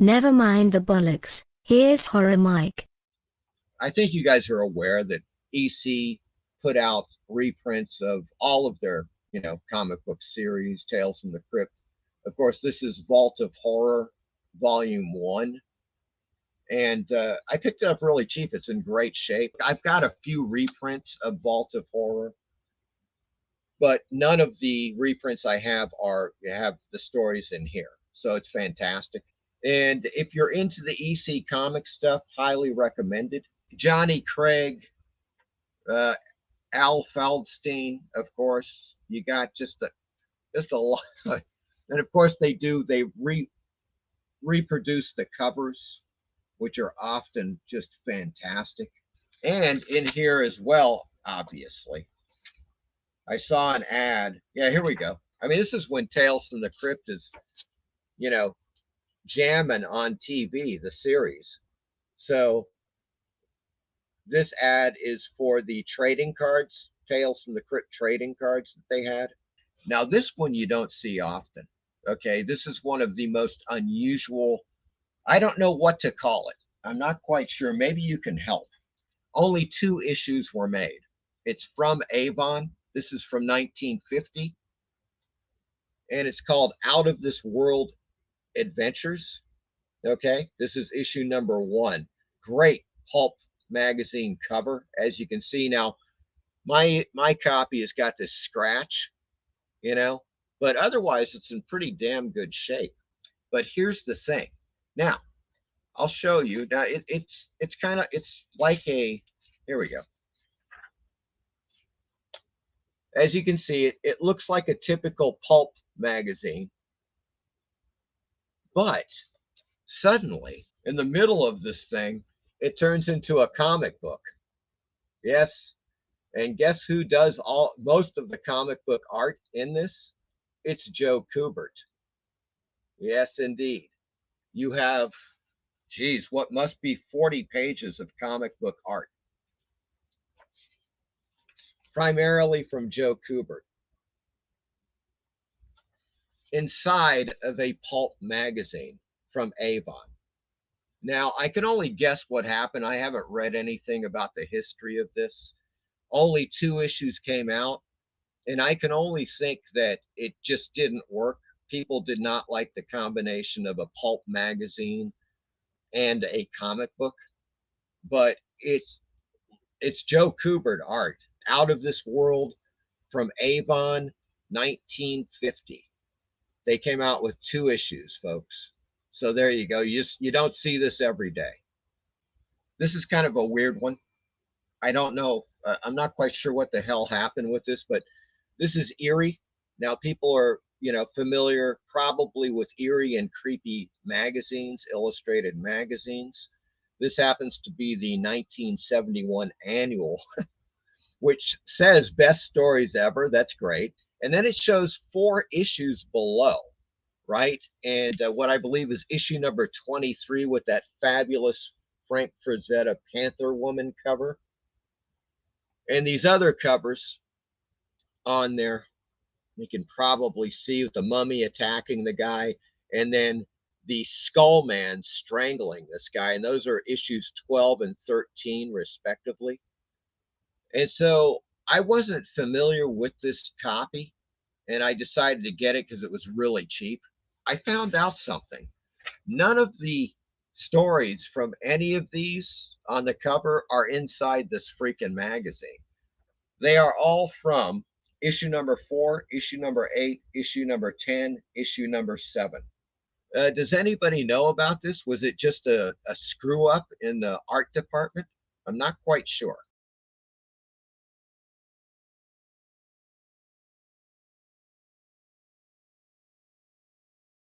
Never mind the bollocks. Here's Horror Mike. I think you guys are aware that EC put out reprints of all of their, comic book series, Tales from the Crypt. Of course, this is Vault of Horror, Volume 1. And I picked it up really cheap. It's in great shape. I've got a few reprints of Vault of Horror, but none of the reprints I have have the stories in here. So it's fantastic. And if you're into the EC comic stuff, highly recommended. Johnny Craig, Al Feldstein, of course. You got just a lot. And of course they reproduce the covers, which are often just fantastic. And in here as well, obviously, I saw an ad. Yeah, here we go. I mean, this is when Tales from the Crypt is, jamming on TV, the series. So this ad is for the trading cards, Tales from the Crypt trading cards that they had. Now, this one you don't see often. Okay, this is one of the most unusual. I don't know what to call it. I'm not quite sure. Maybe you can help. Only 2 issues were made. It's from Avon. This is from 1950. And it's called Out of This World Adventures. Okay, this is issue number 1. Great pulp magazine cover. As you can see now, my copy has got this scratch, but otherwise it's in pretty damn good shape. But here's the thing. Now, I'll show you. Now it's like a, here we go. As you can see, it looks like a typical pulp magazine, but suddenly in the middle of this thing, it turns into a comic book. Yes, and guess who does most of the comic book art in this? It's JOE KUBERT. Yes, indeed. You have, geez, what must be 40 pages of comic book art, primarily from JOE KUBERT, inside of a pulp magazine from Avon. Now, I can only guess what happened. I haven't read anything about the history of this. Only 2 issues came out, and I can only think that it just didn't work. People did not like the combination of a pulp magazine and a comic book, but it's JOE KUBERT art. Out of This World from Avon, 1950. They came out with 2 issues, folks. So there you go. You don't see this every day. This is kind of a weird one. I don't know. I'm not quite sure what the hell happened with this, but this is Eerie. Now, people are, familiar probably with Eerie and creepy magazines, illustrated magazines. This happens to be the 1971 annual, which says best stories ever. That's great. And then it shows 4 issues below, right? And what I believe is issue number 23 with that fabulous Frank Frazetta Panther Woman cover. And these other covers on there, you can probably see the mummy attacking the guy, and then the skull man strangling this guy. And those are issues 12 and 13, respectively. And so I wasn't familiar with this copy, and I decided to get it because it was really cheap. I found out something. None of the stories from any of these on the cover are inside this freaking magazine. They are all from issue number 4, issue number 8, issue number 10, issue number 7. Does anybody know about this? Was it just a screw up in the art department? I'm not quite sure.